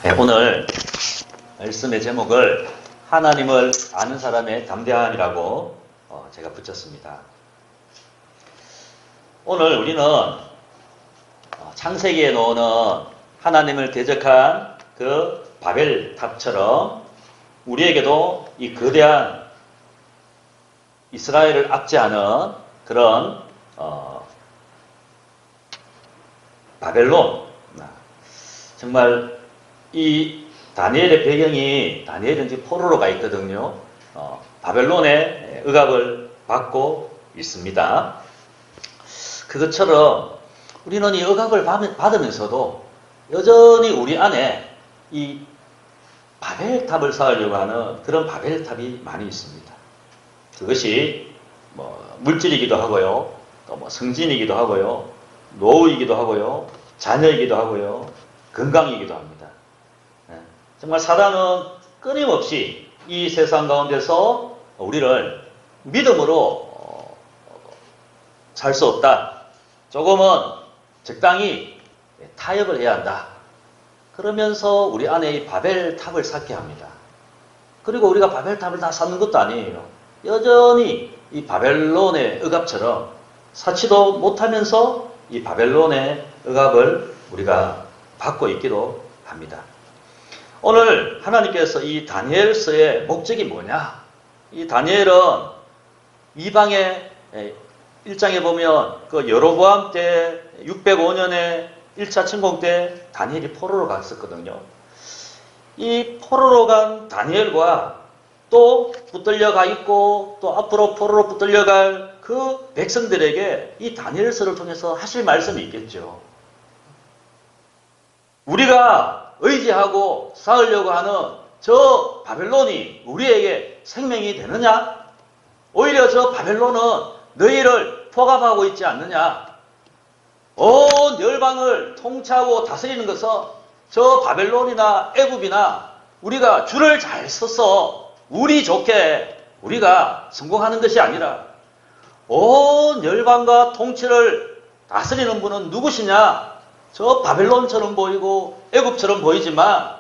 네, 오늘 말씀의 제목을 하나님을 아는 사람의 담대함이라고 제가 붙였습니다. 오늘 우리는 창세기에 나오는 하나님을 대적한 그 바벨탑처럼 우리에게도 이 거대한 이스라엘을 압제하는 그런 바벨론, 정말 이 다니엘의 배경이 다니엘은 이제 포로로가 있거든요. 바벨론의 억압을 받고 있습니다. 그것처럼 우리는 이 억압을 받으면서도 여전히 우리 안에 이 바벨탑을 쌓으려고 하는 그런 바벨탑이 많이 있습니다. 그것이 물질이기도 하고요, 또 성진이기도 하고요, 노후이기도 하고요, 자녀이기도 하고요, 건강이기도 합니다. 정말 사단은 끊임없이 이 세상 가운데서 우리를 믿음으로 살 수 없다, 조금은 적당히 타협을 해야 한다, 그러면서 우리 안에 이 바벨탑을 쌓게 합니다. 그리고 우리가 바벨탑을 다 쌓는 것도 아니에요. 여전히 이 바벨론의 억압처럼 쌓지도 못하면서 이 바벨론의 억압을 우리가 받고 있기도 합니다. 오늘 하나님께서 이 다니엘서의 목적이 뭐냐? 이 다니엘은 이방의 1장에 보면 그 여로보암 때 605년에 1차 침공 때 다니엘이 포로로 갔었거든요. 이 포로로 간 다니엘과 또 붙들려 가 있고 또 앞으로 포로로 붙들려 갈 그 백성들에게 이 다니엘서를 통해서 하실 말씀이 있겠죠. 우리가 의지하고 쌓으려고 하는 저 바벨론이 우리에게 생명이 되느냐? 오히려 저 바벨론은 너희를 포갑하고 있지 않느냐? 온 열방을 통치하고 다스리는 것은 저 바벨론이나 애굽이나 우리가 줄을 잘 서서 우리 좋게 우리가 성공하는 것이 아니라 온 열방과 통치를 다스리는 분은 누구시냐? 저 바벨론처럼 보이고 애굽처럼 보이지만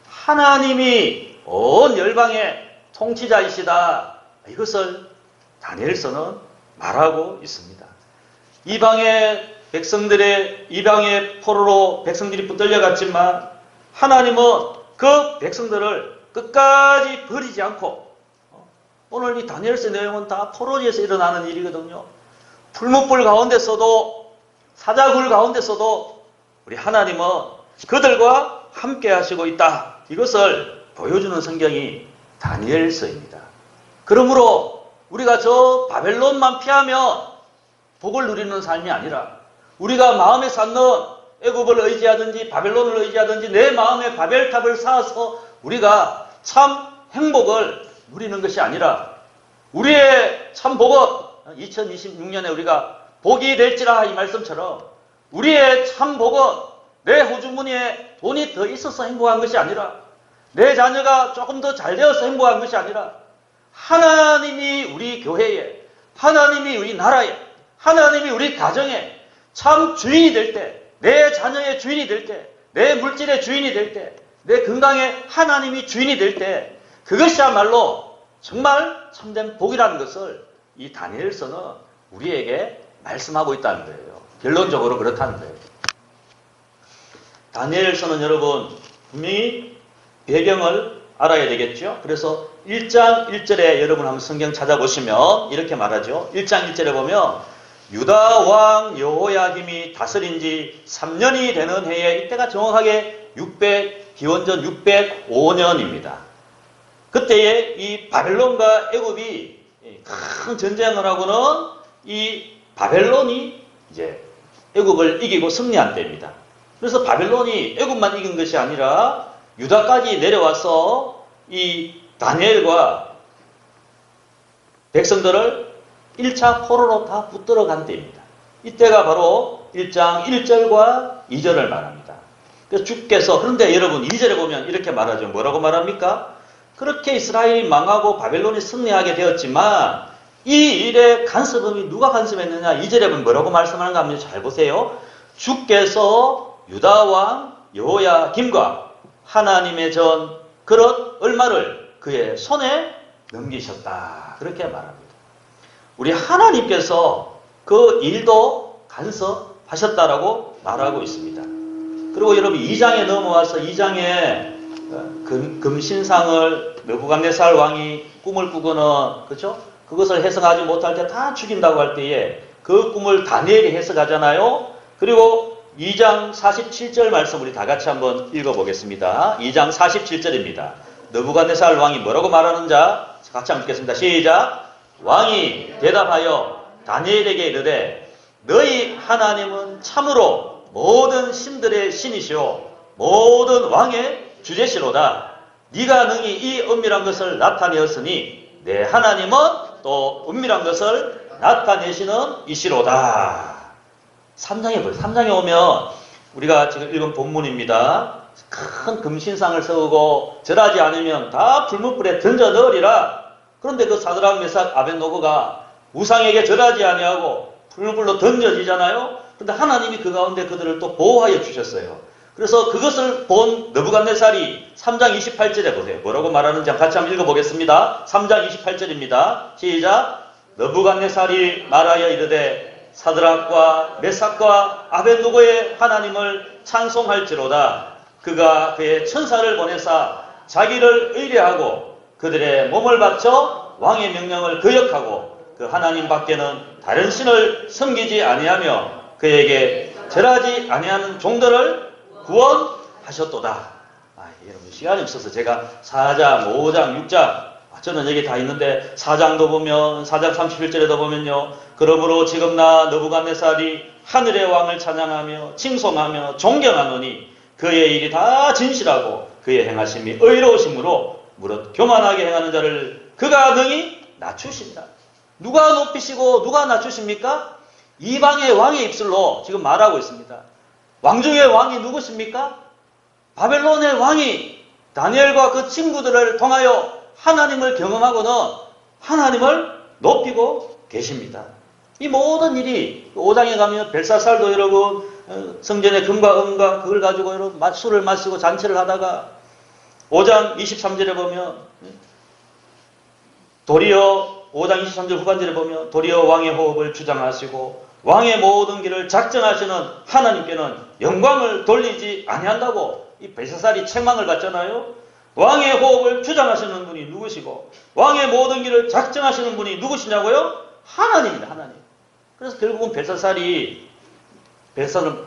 하나님이 온 열방의 통치자이시다. 이것을 다니엘서는 말하고 있습니다. 이방의 백성들의 이방의 포로로 백성들이 붙들려 갔지만 하나님은 그 백성들을 끝까지 버리지 않고, 오늘 이 다니엘서 내용은 다 포로지에서 일어나는 일이거든요. 풀무불 가운데서도 사자굴 가운데서도 우리 하나님은 그들과 함께 하시고 있다. 이것을 보여주는 성경이 다니엘서입니다. 그러므로 우리가 저 바벨론만 피하면 복을 누리는 삶이 아니라 우리가 마음에 쌓는 애굽을 의지하든지 바벨론을 의지하든지 내 마음에 바벨탑을 쌓아서 우리가 참 행복을 누리는 것이 아니라 우리의 참 복은 2026년에 우리가 복이 될지라 이 말씀처럼 우리의 참 복은 내 호주머니에 돈이 더 있어서 행복한 것이 아니라 내 자녀가 조금 더 잘 되어서 행복한 것이 아니라 하나님이 우리 교회에, 하나님이 우리 나라에, 하나님이 우리 가정에 참 주인이 될 때, 내 자녀의 주인이 될 때, 내 물질의 주인이 될 때, 내 건강의 하나님이 주인이 될 때, 그것이야말로 정말 참된 복이라는 것을 이 다니엘서는 우리에게 말씀하고 있다는 거예요. 결론적으로 그렇다는 거예요. 다니엘서는 여러분 분명히 배경을 알아야 되겠죠. 그래서 1장 1절에 여러분 한번 성경 찾아보시면 이렇게 말하죠. 1장 1절에 보면 유다 왕 여호야김이 다스린 지 3년이 되는 해에, 이때가 정확하게 기원전 605년입니다. 그때에 이 바벨론과 애굽이 큰 전쟁을 하고는 이 바벨론이 이제 애굽을 이기고 승리한 때입니다. 그래서 바벨론이 애굽만 이긴 것이 아니라 유다까지 내려와서 이 다니엘과 백성들을 1차 포로로 다 붙들어 간 때입니다. 이때가 바로 1장 1절과 2절을 말합니다. 그래서 주께서, 그런데 여러분 2절에 보면 이렇게 말하죠. 뭐라고 말합니까? 그렇게 이스라엘이 망하고 바벨론이 승리하게 되었지만 이 일의 간섭음이 누가 간섭했느냐? 2절에 보면 뭐라고 말씀하는가 하면 잘 보세요. 주께서 유다 왕 여호야김과 하나님의 전 그릇 얼마를 그의 손에 넘기셨다. 그렇게 말합니다. 우리 하나님께서 그 일도 간섭하셨다라고 말하고 있습니다. 그리고 여러분 2장에 넘어와서 2장에 금신상을 느부갓네살 왕이 꿈을 꾸고는 그렇죠? 그것을 해석하지 못할 때 다 죽인다고 할 때에 그 꿈을 다니엘이 해석하잖아요. 그리고 2장 47절 말씀 우리 다 같이 한번 읽어보겠습니다. 2장 47절입니다. 느부갓네살 왕이 뭐라고 말하는 자 같이 한번 읽겠습니다. 시작. 왕이 대답하여 다니엘에게 이르되 너희 하나님은 참으로 모든 신들의 신이시오 모든 왕의 주제시로다. 네가 능히 이 은밀한 것을 나타내었으니 내 하나님은 또 은밀한 것을 나타내시는 이시로다. 3장에 보세요. 3장에 오면 우리가 지금 읽은 본문입니다. 큰 금신상을 세우고 절하지 않으면 다 불문불에 던져 넣으리라. 그런데 그 사드락 메삭 아벳노고가 우상에게 절하지 아니하고 불불로 던져지잖아요. 그런데 하나님이 그 가운데 그들을 또 보호하여 주셨어요. 그래서 그것을 본 느부갓네살이 3장 28절에 보세요. 뭐라고 말하는지 같이 한번 읽어보겠습니다. 3장 28절입니다. 시작. 느부갓네살이 말하여 이르되 사드락과 메삭과 아벳노고의 하나님을 찬송할지로다. 그가 그의 천사를 보내사 자기를 의뢰하고 그들의 몸을 바쳐 왕의 명령을 거역하고 그 하나님 밖에는 다른 신을 섬기지 아니하며 그에게 절하지 아니하는 종들을 구원하셨도다. 여러분 시간이 없어서 제가 4장, 5장, 6장 저는 여기 다 있는데 4장도 보면 4장 31절에도 보면요. 그러므로 지금 나 느부갓네살이 하늘의 왕을 찬양하며 칭송하며 존경하노니 그의 일이 다 진실하고 그의 행하심이 의로우심으로 무릇 교만하게 행하는 자를 그가 능히 낮추신다. 누가 높이시고 누가 낮추십니까? 이방의 왕의 입술로 지금 말하고 있습니다. 왕중의 왕이 누구십니까? 바벨론의 왕이 다니엘과 그 친구들을 통하여 하나님을 경험하고는 하나님을 높이고 계십니다. 이 모든 일이 5장에 가면 벨사살도 여러분 성전에 금과 은과 그걸 가지고 여러분 술을 마시고 잔치를 하다가 5장 23절에 보면 도리어 5장 23절 후반절에 보면 도리어 왕의 호흡을 주장하시고 왕의 모든 길을 작정하시는 하나님께는 영광을 돌리지 아니한다고 이 벨사살이 책망을 받잖아요. 왕의 호흡을 주장하시는 분이 누구시고 왕의 모든 길을 작정하시는 분이 누구시냐고요? 하나님입니다. 하나님. 그래서 결국은 벨사살은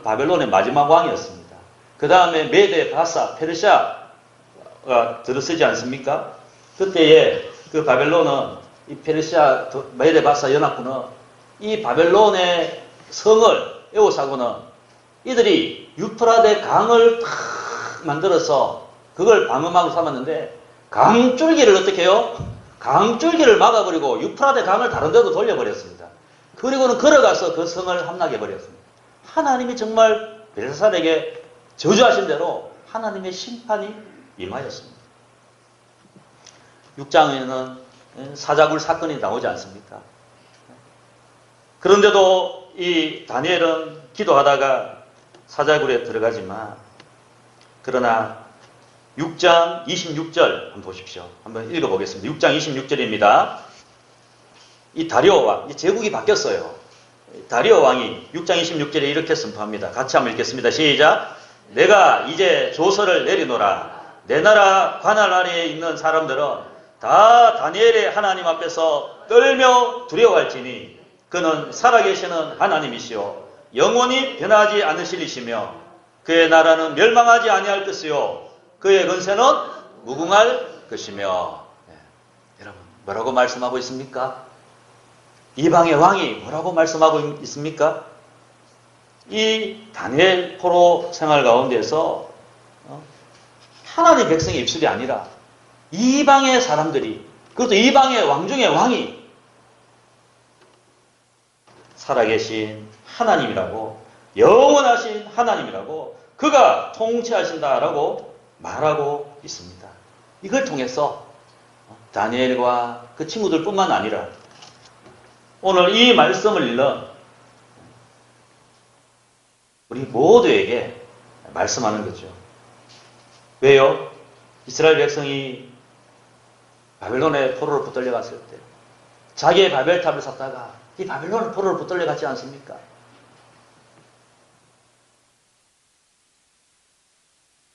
바벨론의 마지막 왕이었습니다. 그 다음에 메데, 바사, 페르시아가 들어서지 않습니까? 그때에 그 바벨론은 이 페르시아, 메데, 바사 연합군은 이 바벨론의 성을 에워싸고는 이들이 유프라데 강을 탁 만들어서 그걸 방어막으로 삼았는데 강줄기를 어떻게 해요? 강줄기를 막아버리고 유프라데 강을 다른 데도 돌려버렸습니다. 그리고는 걸어가서 그 성을 함락해버렸습니다. 하나님이 정말 벨사살에게 저주하신 대로 하나님의 심판이 임하였습니다. 6장에는 사자굴 사건이 나오지 않습니까? 그런데도 이 다니엘은 기도하다가 사자굴에 들어가지만 그러나 6장 26절 한번 보십시오. 한번 읽어보겠습니다. 6장 26절입니다. 이 다리오 왕, 제국이 바뀌었어요. 다리오 왕이 6장 26절에 이렇게 선포합니다. 같이 한번 읽겠습니다. 시작. 내가 이제 조서를 내리노라. 내 나라 관할 아래에 있는 사람들은 다 다니엘의 하나님 앞에서 떨며 두려워할지니 그는 살아계시는 하나님이시요 영원히 변하지 않으시리시며 그의 나라는 멸망하지 아니할 것이요 그의 권세는 무궁할 것이며. 여러분 뭐라고 말씀하고 있습니까? 이방의 왕이 뭐라고 말씀하고 있습니까? 이 다니엘 포로 생활 가운데서 하나님 백성의 입술이 아니라 이방의 사람들이, 그것도 이방의 왕중의 왕이 살아계신 하나님이라고, 영원하신 하나님이라고, 그가 통치하신다라고 말하고 있습니다. 이걸 통해서 다니엘과 그 친구들 뿐만 아니라 오늘 이 말씀을 읽는 우리 모두에게 말씀하는 거죠. 왜요? 이스라엘 백성이 바벨론의 포로로 붙들려갔을 때 자기의 바벨탑을 샀다가 이 바벨론 포로로 붙들려갔지 않습니까?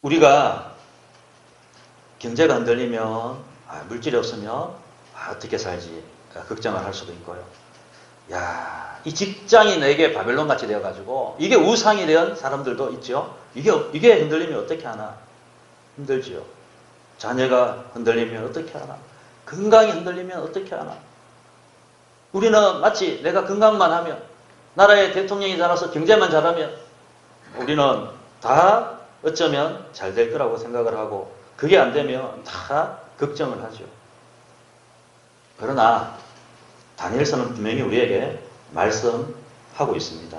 우리가 경제가 흔들리면 물질이 없으면 어떻게 살지 걱정을 할 수도 있고요. 야, 이 직장이 내게 바벨론같이 되어가지고 이게 우상이 된 사람들도 있죠. 이게 흔들리면 어떻게 하나? 힘들지요. 자녀가 흔들리면 어떻게 하나? 건강이 흔들리면 어떻게 하나? 우리는 마치 내가 건강만 하면, 나라의 대통령이 잘해서 경제만 잘하면 우리는 다 어쩌면 잘 될 거라고 생각을 하고, 그게 안 되면 다 걱정을 하죠. 그러나 다니엘서는 분명히 우리에게 말씀하고 있습니다.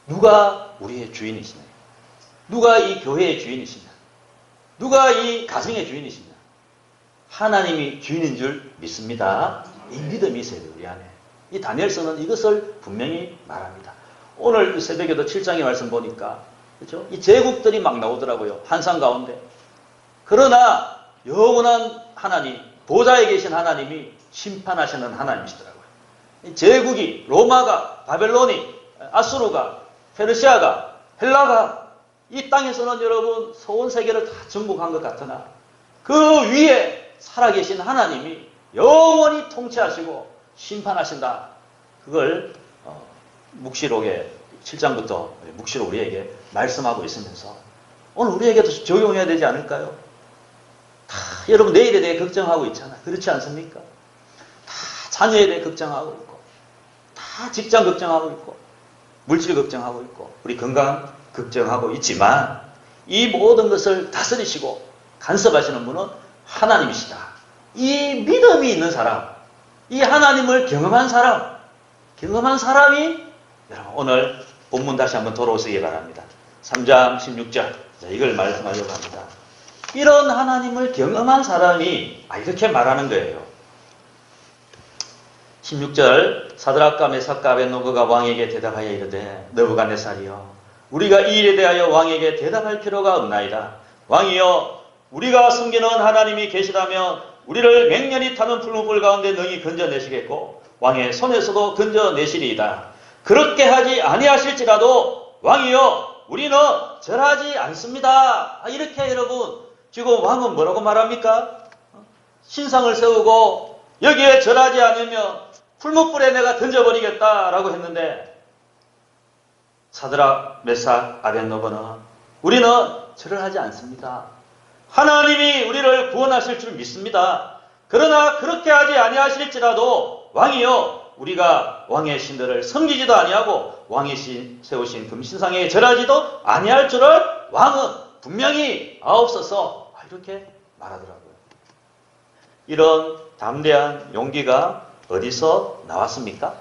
누가 우리의 주인이시냐? 누가 이 교회의 주인이시냐? 누가 이 가정의 주인이시냐? 하나님이 주인인 줄 믿습니다. 이 믿음이 있어야 돼요, 우리 안에. 이 다니엘서는 이것을 분명히 말합니다. 오늘 새벽에도 7장의 말씀 보니까, 그렇죠? 이 제국들이 막 나오더라고요. 한상 가운데. 그러나 영원한 하나님, 보좌에 계신 하나님이 심판하시는 하나님이시더라고요. 이 제국이 로마가, 바벨론이, 아수르가, 페르시아가, 헬라가 이 땅에서는 여러분 온 세계를 다 정복한 것 같으나 그 위에 살아계신 하나님이 영원히 통치하시고 심판하신다. 그걸 묵시록의 7장부터 묵시록 우리에게 말씀하고 있으면서 오늘 우리에게도 적용해야 되지 않을까요? 다 여러분 내일에 대해 걱정하고 있잖아요. 그렇지 않습니까? 다 자녀에 대해 걱정하고 있고, 다 직장 걱정하고 있고, 물질 걱정하고 있고, 우리 건강 걱정하고 있지만 이 모든 것을 다스리시고 간섭하시는 분은 하나님이시다. 이 믿음이 있는 사람, 이 하나님을 경험한 사람이 여러분 오늘 본문 다시 한번 돌아오시기 바랍니다. 3장 16절 자, 이걸 말씀하려고 합니다. 이런 하나님을 경험한 사람이 이렇게 말하는 거예요. 16절 사드락과 메삭과 아벳노고가 왕에게 대답하여 이르되 느부갓네살이여 우리가 이 일에 대하여 왕에게 대답할 필요가 없나이다. 왕이여 우리가 숨기는 하나님이 계시다면 우리를 맹렬히 타는 풀무불 가운데 능히 건져내시겠고 왕의 손에서도 건져내시리이다. 그렇게 하지 아니하실지라도 왕이여 우리는 절하지 않습니다. 이렇게 여러분 지금 왕은 뭐라고 말합니까? 신상을 세우고 여기에 절하지 않으면 풀무불에 내가 던져버리겠다라고 했는데 사드락, 메삭, 아벳노고는 우리는 절을 하지 않습니다. 하나님이 우리를 구원하실 줄 믿습니다. 그러나 그렇게 하지 아니하실지라도 왕이여 우리가 왕의 신들을 섬기지도 아니하고 왕이 세우신 금신상에 절하지도 아니할 줄을 왕은 분명히 아옵소서 이렇게 말하더라고요. 이런 담대한 용기가 어디서 나왔습니까?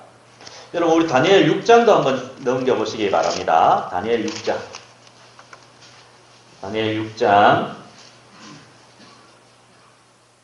여러분 우리 다니엘 6장도 한번 넘겨보시기 바랍니다. 다니엘 6장. 다니엘 6장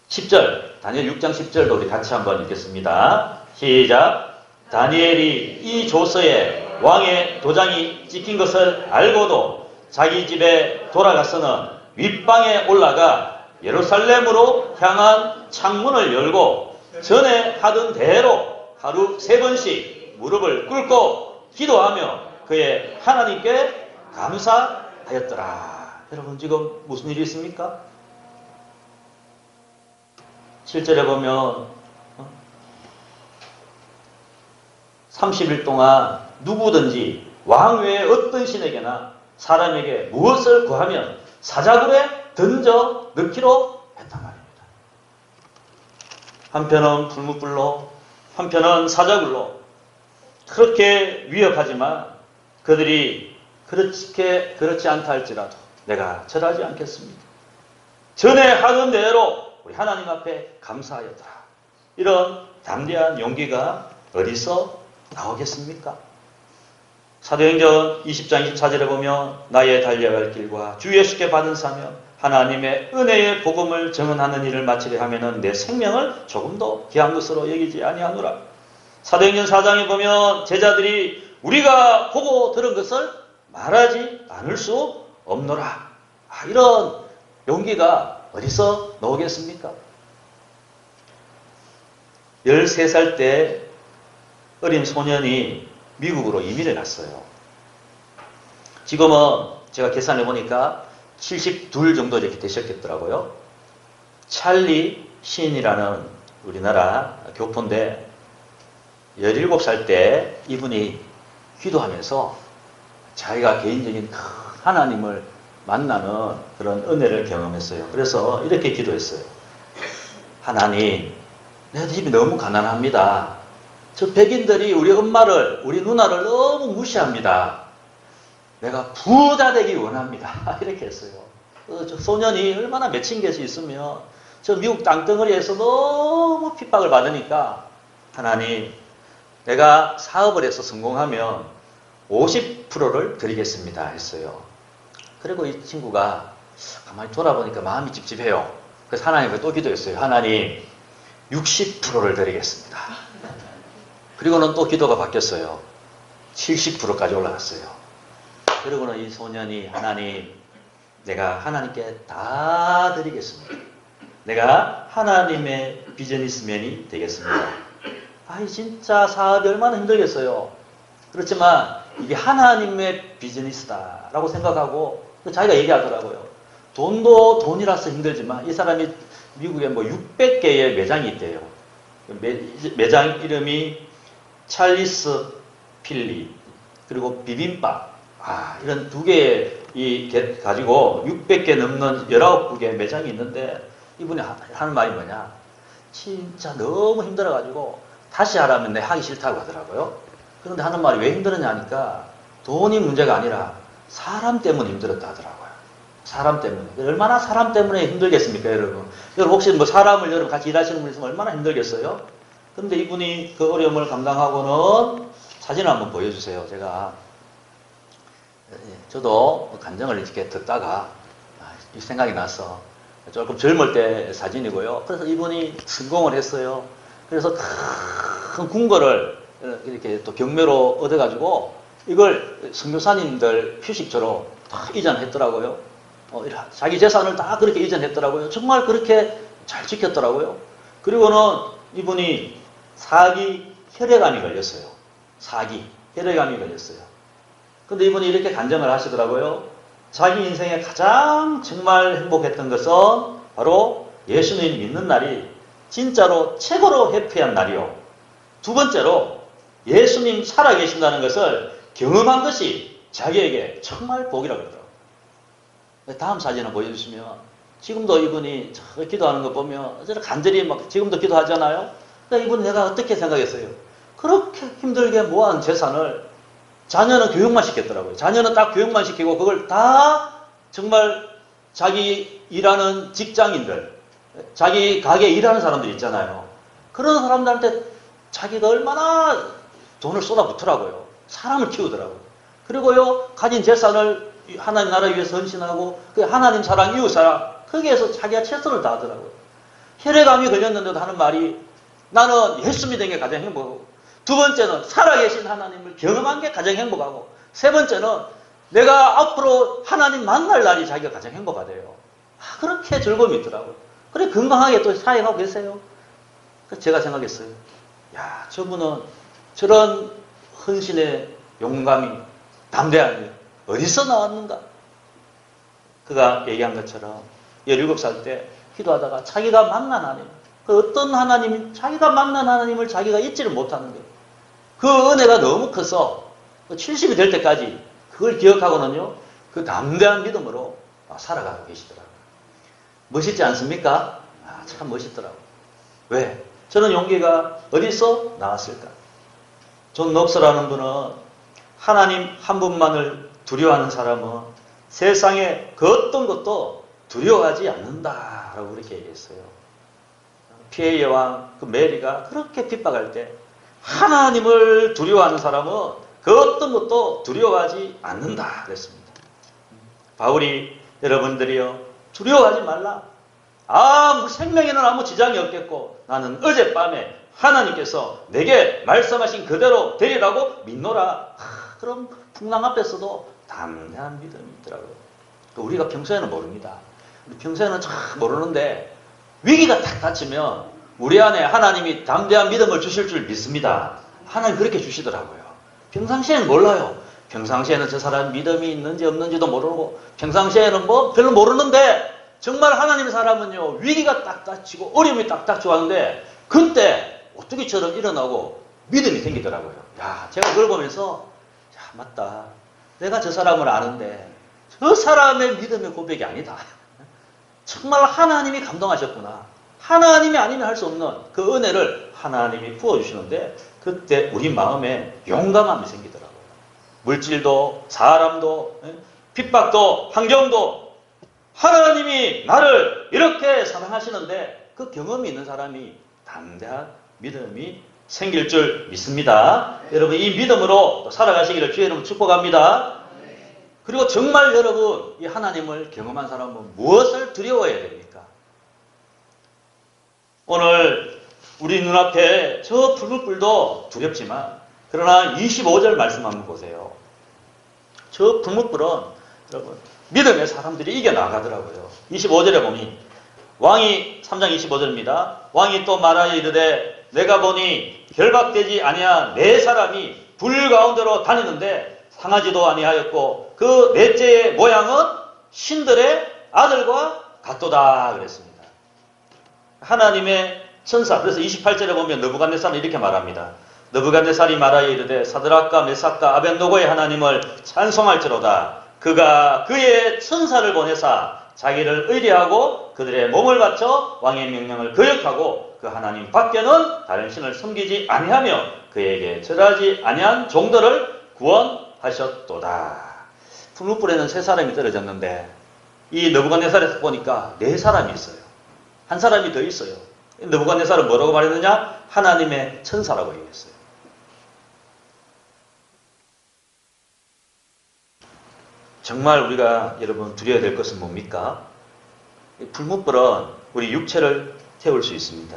10절. 다니엘 6장 10절도 우리 같이 한번 읽겠습니다. 시작. 다니엘이 이 조서에 왕의 도장이 찍힌 것을 알고도 자기 집에 돌아가서는 윗방에 올라가 예루살렘으로 향한 창문을 열고 전에 하던 대로 하루 3번씩 무릎을 꿇고 기도하며 그의 하나님께 감사하였더라. 여러분 지금 무슨 일이 있습니까? 7절에 보면 30일 동안 누구든지 왕 외에 어떤 신에게나 사람에게 무엇을 구하면 사자굴에 던져 넣기로 했단 말입니다. 한편은 풀무불로 한편은 사자굴로 그렇게 위협하지만 그들이 그렇지 않다 할지라도 내가 절하지 않겠습니다. 전에 하던 대로 우리 하나님 앞에 감사하였더라. 이런 담대한 용기가 어디서 나오겠습니까? 사도행전 20장 24절에 보면 나의 달려갈 길과 주 예수께 받은 사명 하나님의 은혜의 복음을 증언하는 일을 마치려 하면은 내 생명을 조금도 귀한 것으로 여기지 아니하노라. 사도행전 4장에 보면 제자들이 우리가 보고 들은 것을 말하지 않을 수 없노라. 이런 용기가 어디서 나오겠습니까? 13살 때 어린 소년이 미국으로 이민을 갔어요. 지금은 제가 계산해 보니까 72 정도 이렇게 되셨겠더라고요. 찰리 시인이라는 우리나라 교포인데 17살 때 이분이 기도하면서 자기가 개인적인 큰 하나님을 만나는 그런 은혜를 경험했어요. 그래서 이렇게 기도했어요. 하나님, 내 집이 너무 가난합니다. 저 백인들이 우리 엄마를, 우리 누나를 너무 무시합니다. 내가 부자 되기 원합니다. 이렇게 했어요. 저 소년이 얼마나 맺힌 것이 있으면 저 미국 땅덩어리에서 너무 핍박을 받으니까 하나님, 내가 사업을 해서 성공하면 50%를 드리겠습니다 했어요. 그리고 이 친구가 가만히 돌아보니까 마음이 찝찝해요. 그래서 하나님께 또 기도했어요. 하나님, 60%를 드리겠습니다. 그리고는 또 기도가 바뀌었어요. 70%까지 올라갔어요. 그리고는 이 소년이 하나님, 내가 하나님께 다 드리겠습니다. 내가 하나님의 비즈니스맨이 되겠습니다. 진짜 사업이 얼마나 힘들겠어요. 그렇지만 이게 하나님의 비즈니스다라고 생각하고 자기가 얘기하더라고요. 돈도 돈이라서 힘들지만 이 사람이 미국에 600개의 매장이 있대요. 매장 이름이 찰리스 필리 그리고 비빔밥 이런 두 개 가지고 600개 넘는 19국의 매장이 있는데 이분이 하는 말이 뭐냐, 진짜 너무 힘들어가지고 다시 하라면 내 하기 싫다고 하더라고요. 그런데 하는 말이 왜 힘들었냐 하니까 돈이 문제가 아니라 사람 때문에 힘들었다 하더라고요. 사람 때문에. 얼마나 사람 때문에 힘들겠습니까, 여러분? 여러분 혹시 사람을 여러분 같이 일하시는 분 있으면 얼마나 힘들겠어요? 그런데 이분이 그 어려움을 감당하고는 사진을 한번 보여주세요. 저도 간증을 이렇게 듣다가 이 생각이 나서 조금 젊을 때 사진이고요. 그래서 이분이 성공을 했어요. 그래서 큰 궁궐을 이렇게 또 경매로 얻어가지고 이걸 선교사님들 휴식처로 다 이전했더라고요. 자기 재산을 다 그렇게 이전했더라고요. 정말 그렇게 잘 지켰더라고요. 그리고는 이분이 사기 혈액암이 걸렸어요. 사기 혈액암이 걸렸어요. 근데 이분이 이렇게 간증을 하시더라고요. 자기 인생에 가장 정말 행복했던 것은 바로 예수님 믿는 날이 진짜로 최고로 해피한 날이요. 두 번째로 예수님 살아계신다는 것을 경험한 것이 자기에게 정말 복이라고 그러더라고요. 다음 사진을 보여주시면 지금도 이분이 기도하는 거 보면 간절히 지금도 기도하잖아요. 그러니까 이분 내가 어떻게 생각했어요? 그렇게 힘들게 모아놓은 재산을 자녀는 교육만 시켰더라고요. 자녀는 딱 교육만 시키고 그걸 다 정말 자기 일하는 직장인들, 자기 가게에 일하는 사람들 있잖아요. 그런 사람들한테 자기가 얼마나 돈을 쏟아붓더라고요. 사람을 키우더라고요. 그리고요, 가진 재산을 하나님 나라 위해서 헌신하고 그 하나님 사랑, 이웃 사랑 거기에서 자기가 최선을 다하더라고요. 혈액암이 걸렸는데도 하는 말이 나는 예수 믿는 게 가장 행복하고, 두 번째는 살아계신 하나님을 경험한 게 가장 행복하고, 세 번째는 내가 앞으로 하나님 만날 날이 자기가 가장 행복하대요. 그렇게 즐거움이 있더라고요. 그래 건강하게 또 사역하고 계세요. 제가 생각했어요. 야, 저분은 저런 헌신의 용감이, 담대함이 어디서 나왔는가? 그가 얘기한 것처럼 17살 때 기도하다가 자기가 만난 하나님, 그 어떤 하나님, 자기가 만난 하나님을 자기가 잊지를 못하는 거예요. 그 은혜가 너무 커서 70이 될 때까지 그걸 기억하고는요, 그 담대한 믿음으로 살아가고 계시더라고요. 멋있지 않습니까? 참 멋있더라고요. 왜? 저는 용기가 어디서 나왔을까? 존 녹스라는 분은 하나님 한 분만을 두려워하는 사람은 세상에 그 어떤 것도 두려워하지 않는다라고 그렇게 얘기했어요. 피해 여왕 그 메리가 그렇게 핍박할 때 하나님을 두려워하는 사람은 그 어떤 것도 두려워하지 않는다 그랬습니다. 바울이 여러분들이요, 두려워하지 말라. 생명에는 아무 지장이 없겠고 나는 어젯밤에 하나님께서 내게 말씀하신 그대로 되리라고 믿노라. 그럼 풍랑 앞에서도 담대한 믿음이 있더라고요. 우리가 평소에는 모릅니다. 평소에는 잘 모르는데 위기가 딱 닥치면 우리 안에 하나님이 담대한 믿음을 주실 줄 믿습니다. 하나님 그렇게 주시더라고요. 평상시에는 몰라요. 평상시에는 저 사람 믿음이 있는지 없는지도 모르고 평상시에는 뭐 별로 모르는데 정말 하나님의 사람은요 위기가 딱 닥치고 어려움이 딱 닥치고 하는데 그때 오뚜기처럼 일어나고 믿음이 생기더라고요. 야, 제가 그걸 보면서 야, 맞다. 내가 저 사람을 아는데 저 사람의 믿음의 고백이 아니다. 정말 하나님이 감동하셨구나. 하나님이 아니면 할 수 없는 그 은혜를 하나님이 부어주시는데 그때 우리 마음에 용감함이 생기더라고요. 물질도 사람도 핍박도 환경도 하나님이 나를 이렇게 사랑하시는데 그 경험이 있는 사람이 담대한 믿음이 생길 줄 믿습니다. 여러분 이 믿음으로 살아가시기를 주의 이름으로 축복합니다. 그리고 정말 여러분 이 하나님을 경험한 사람은 무엇을 두려워해야 됩니까? 오늘 우리 눈앞에 저 붉은 뿔도 두렵지만 그러나 25절 말씀 한번 보세요. 저 붉은 뿔은 여러분 믿음의 사람들이 이겨나가더라고요. 25절에 보니 왕이 3장 25절입니다. 왕이 또 말하여 이르되 내가 보니 결박되지 아니한 네 사람이 불 가운데로 다니는데 상하지도 아니하였고 그 넷째의 모양은 신들의 아들과 같도다 그랬습니다. 하나님의 천사. 그래서 28절에 보면 느부갓네살은 이렇게 말합니다. 느부갓네살이 말하여 이르되 사드락과 메삭과 아벳노고의 하나님을 찬송할지로다. 그가 그의 천사를 보내사 자기를 의뢰하고 그들의 몸을 바쳐 왕의 명령을 거역하고 그 하나님 밖에는 다른 신을 섬기지 아니하며 그에게 절하지 아니한 종들을 구원하셨도다. 푸른불에는 세 사람이 떨어졌는데 이 느부갓네살에서 보니까 네 사람이 있어요. 한 사람이 더 있어요. 느부갓네살은 뭐라고 말했느냐? 하나님의 천사라고 얘기했어요. 정말 우리가 여러분 두려워야 될 것은 뭡니까? 불못불은 우리 육체를 태울 수 있습니다.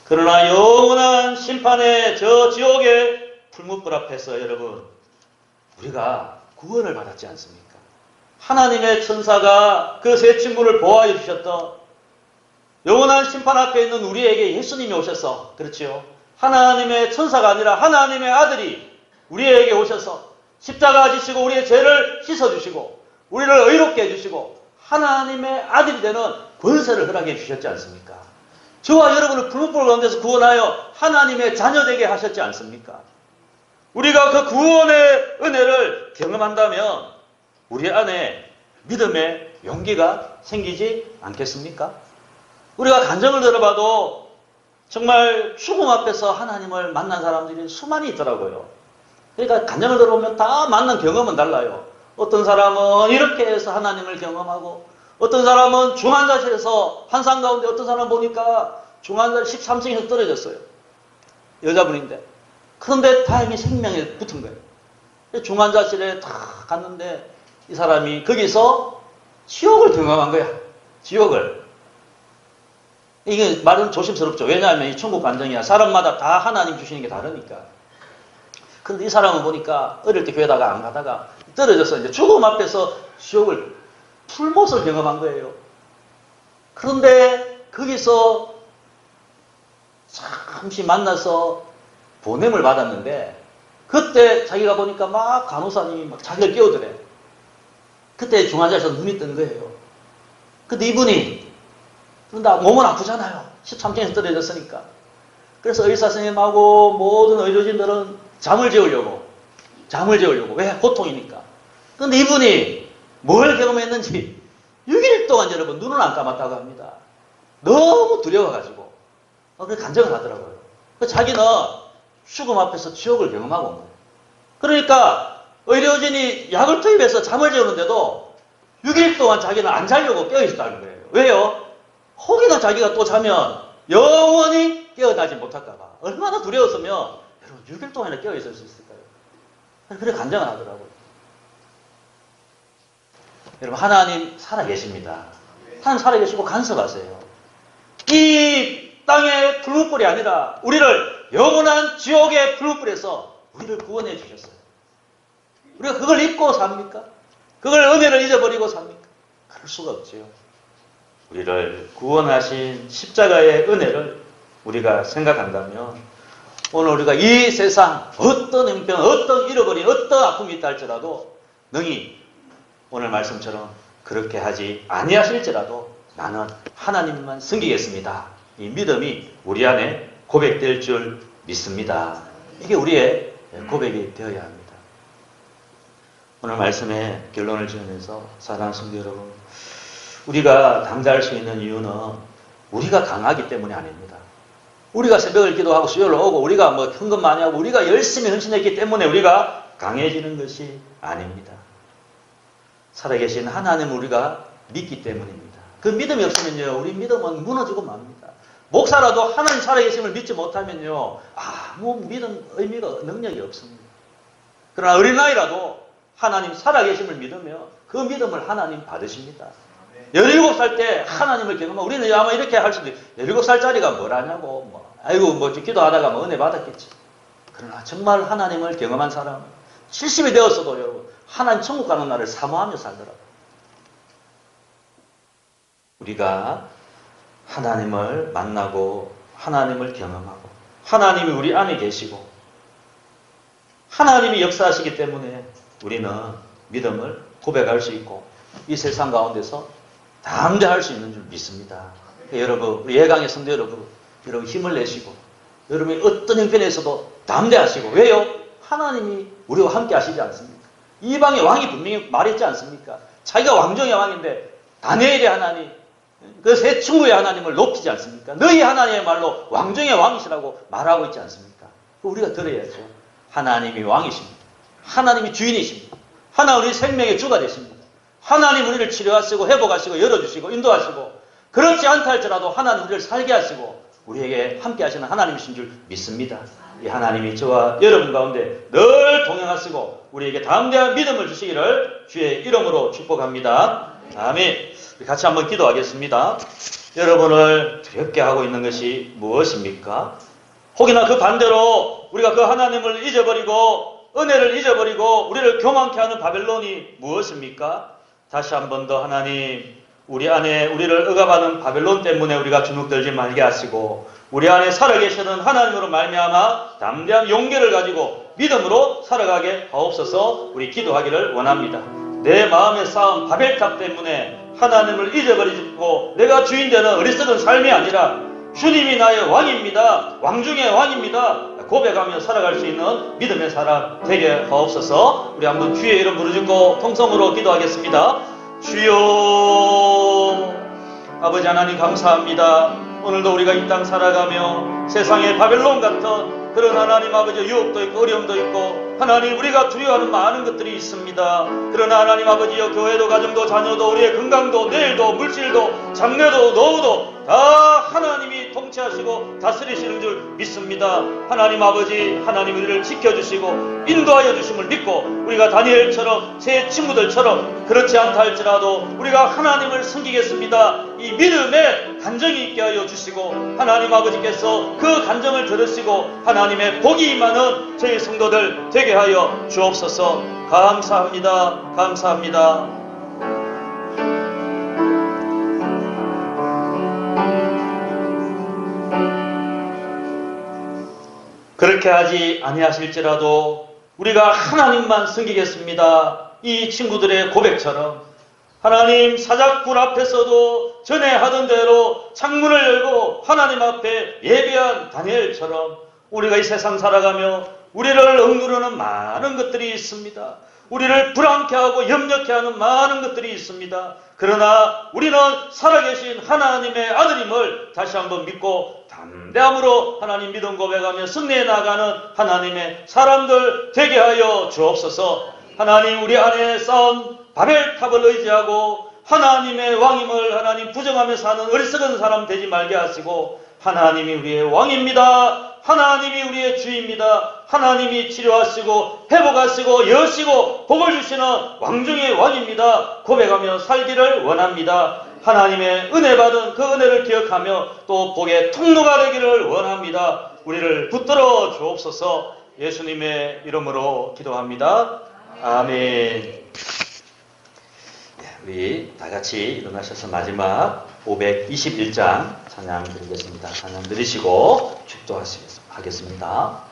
그러나 영원한 심판의 저 지옥의 불못불 앞에서 여러분 우리가 구원을 받았지 않습니까? 하나님의 천사가 그 세 친구를 보호해 주셨던 영원한 심판 앞에 있는 우리에게 예수님이 오셔서 그렇지요. 하나님의 천사가 아니라 하나님의 아들이 우리에게 오셔서 십자가 지시고 우리의 죄를 씻어주시고 우리를 의롭게 해주시고 하나님의 아들이 되는 권세를 허락해 주셨지 않습니까? 저와 여러분을 불못불 가운데서 구원하여 하나님의 자녀되게 하셨지 않습니까? 우리가 그 구원의 은혜를 경험한다면 우리 안에 믿음의 용기가 생기지 않겠습니까? 우리가 간증을 들어봐도 정말 죽음 앞에서 하나님을 만난 사람들이 수많이 있더라고요. 그러니까 간증을 들어보면 다 만난 경험은 달라요. 어떤 사람은 이렇게 해서 하나님을 경험하고 어떤 사람은 중환자실에서 환상 가운데 어떤 사람 보니까 중환자실 13층에서 떨어졌어요. 여자분인데. 그런데 다행히 생명에 붙은 거예요. 중환자실에 다 갔는데 이 사람이 거기서 지옥을 경험한 거야. 지옥을. 이게 말은 조심스럽죠. 왜냐하면 이 천국 간증이야. 사람마다 다 하나님 주시는 게 다르니까. 근데 이 사람은 보니까 어릴 때 교회다가 안 가다가 떨어져서 이제 죽음 앞에서 지옥을 풀못을 경험한 거예요. 그런데 거기서 잠시 만나서 보냄을 받았는데 그때 자기가 보니까 막 간호사님이 막 자기를 깨우더래. 그때 중환자실에서 눈이 뜬 거예요. 근데 이분이 그런데 몸은 아프잖아요. 13층에서 떨어졌으니까. 그래서 의사 선생님하고 모든 의료진들은 잠을 재우려고. 왜? 고통이니까. 그런데 이분이 뭘 경험했는지 6일 동안 여러분 눈을 안 감았다고 합니다. 너무 두려워가지고. 그래서 간증을 하더라고요. 자기는 죽음 앞에서 지옥을 경험하고 온 거예요. 그러니까 의료진이 약을 투입해서 잠을 재우는데도 6일 동안 자기는 안 자려고 깨어있었다는 거예요. 왜요? 혹이나 자기가 또 자면 영원히 깨어나지 못할까봐. 얼마나 두려웠으면 여러분 6일 동안이나 깨어있을 수 있을까요? 그래 간증을 하더라고요. 여러분 하나님 살아계십니다. 하나님 살아계시고 간섭하세요. 이 땅의 불못불이 아니라 우리를 영원한 지옥의 불못불에서 우리를 구원해 주셨어요. 우리가 그걸 잊고 삽니까? 그걸 은혜를 잊어버리고 삽니까? 그럴 수가 없지요. 우리를 구원하신 십자가의 은혜를 우리가 생각한다면 오늘 우리가 이 세상 어떤 형편, 어떤 잃어버린 어떤 아픔이 있다 할지라도 능히 오늘 말씀처럼 그렇게 하지 아니하실지라도 나는 하나님만 섬기겠습니다. 이 믿음이 우리 안에 고백될 줄 믿습니다. 이게 우리의 고백이 되어야 합니다. 오늘 말씀의 결론을 지으면서 사랑하는 성도 여러분, 우리가 담대할 수 있는 이유는 우리가 강하기 때문이 아닙니다. 우리가 새벽을 기도하고 수요일 오고 우리가 뭐 헌금 많이 하고 우리가 열심히 헌신했기 때문에 우리가 강해지는 것이 아닙니다. 살아계신 하나님을 우리가 믿기 때문입니다. 그 믿음이 없으면요, 우리 믿음은 무너지고 맙니다. 목사라도 하나님 살아계심을 믿지 못하면요, 아무 믿음, 의미가, 능력이 없습니다. 그러나 어린아이라도 하나님 살아계심을 믿으면 그 믿음을 하나님 받으십니다. 17살 때 하나님을 경험하고, 우리는 아마 이렇게 할 수도 있어요. 17살짜리가 뭘 하냐고, 아이고, 기도하다가 은혜 받았겠지. 그러나 정말 하나님을 경험한 사람은 70이 되었어도 여러분, 하나님 천국 가는 날을 사모하며 살더라고요. 우리가 하나님을 만나고, 하나님을 경험하고, 하나님이 우리 안에 계시고, 하나님이 역사하시기 때문에 우리는 믿음을 고백할 수 있고, 이 세상 가운데서 담대할 수 있는 줄 믿습니다. 여러분, 우리 예강의 성도 여러분 힘을 내시고, 여러분이 어떤 형편에서도 담대하시고, 왜요? 하나님이 우리와 함께 하시지 않습니까? 이방의 왕이 분명히 말했지 않습니까? 자기가 왕정의 왕인데 다니엘의 하나님, 그 세 친구의 하나님을 높이지 않습니까? 너희 하나님의 말로 왕정의 왕이시라고 말하고 있지 않습니까? 우리가 들어야죠. 하나님이 왕이십니다. 하나님이 주인이십니다. 하나님 우리 생명의 주가 되십니다. 하나님 우리를 치료하시고 회복하시고 열어주시고 인도하시고, 그렇지 않다 할지라도 하나님 우리를 살게 하시고 우리에게 함께 하시는 하나님이신 줄 믿습니다. 이 하나님이 저와 여러분 가운데 늘 동행하시고 우리에게 담대한 믿음을 주시기를 주의 이름으로 축복합니다. 아멘. 우리 같이 한번 기도하겠습니다. 여러분을 두렵게 하고 있는 것이 무엇입니까? 혹이나 그 반대로 우리가 그 하나님을 잊어버리고 은혜를 잊어버리고 우리를 교만케 하는 바벨론이 무엇입니까? 다시 한 번 더 하나님, 우리 안에 우리를 억압하는 바벨론 때문에 우리가 주눅들지 말게 하시고, 우리 안에 살아계시는 하나님으로 말미암아 담대한 용기를 가지고 믿음으로 살아가게 하옵소서. 우리 기도하기를 원합니다. 내 마음에 쌓은 바벨탑 때문에 하나님을 잊어버리고 내가 주인 되는 어리석은 삶이 아니라 주님이 나의 왕입니다. 왕중의 왕입니다. 고백하며 살아갈 수 있는 믿음의 사람 되게 하옵소서. 우리 한번 주의 이름 부르짖고 통성으로 기도하겠습니다. 주여, 아버지 하나님 감사합니다. 오늘도 우리가 이 땅 살아가며 세상의 바벨론 같은 그런 하나님 아버지 유혹도 있고 어려움도 있고 하나님 우리가 두려워하는 많은 것들이 있습니다. 그러나 하나님 아버지여, 교회도 가정도 자녀도 우리의 건강도 내일도 물질도 장래도 노후도 다 하나님이 통치하시고 다스리시는 줄 믿습니다. 하나님 아버지, 하나님 우리를 지켜주시고 인도하여 주심을 믿고 우리가 다니엘처럼 새 친구들처럼 그렇지 않다 할지라도 우리가 하나님을 섬기겠습니다. 이 믿음에 간정이 있게 하여 주시고 하나님 아버지께서 그 간정을 들으시고 하나님의 복이 임하는 저희 성도들 되게 하여 주옵소서. 감사합니다. 감사합니다. 그렇게 하지 아니하실지라도 우리가 하나님만 섬기겠습니다. 이 친구들의 고백처럼 하나님 사자굴 앞에서도 전에 하던 대로 창문을 열고 하나님 앞에 예배한 다니엘처럼 우리가 이 세상 살아가며 우리를 억누르는 많은 것들이 있습니다. 우리를 불안케 하고 염려케 하는 많은 것들이 있습니다. 그러나 우리는 살아계신 하나님의 아들임을 다시 한번 믿고 담대함으로 하나님 믿음 고백하며 승리해 나가는 하나님의 사람들 되게 하여 주옵소서. 하나님 우리 안에 쌓은 바벨탑을 의지하고 하나님의 왕임을 하나님 부정하며 사는 어리석은 사람 되지 말게 하시고, 하나님이 우리의 왕입니다. 하나님이 우리의 주입니다. 하나님이 치료하시고 회복하시고 여시고 복을 주시는 왕중의 왕입니다. 고백하며 살기를 원합니다. 하나님의 은혜 받은 그 은혜를 기억하며 또 복의 통로가 되기를 원합니다. 우리를 붙들어 주옵소서. 예수님의 이름으로 기도합니다. 아멘. 우리 다 같이 일어나셔서 마지막 521장 찬양 드리겠습니다. 찬양 드리시고 축도하겠습니다.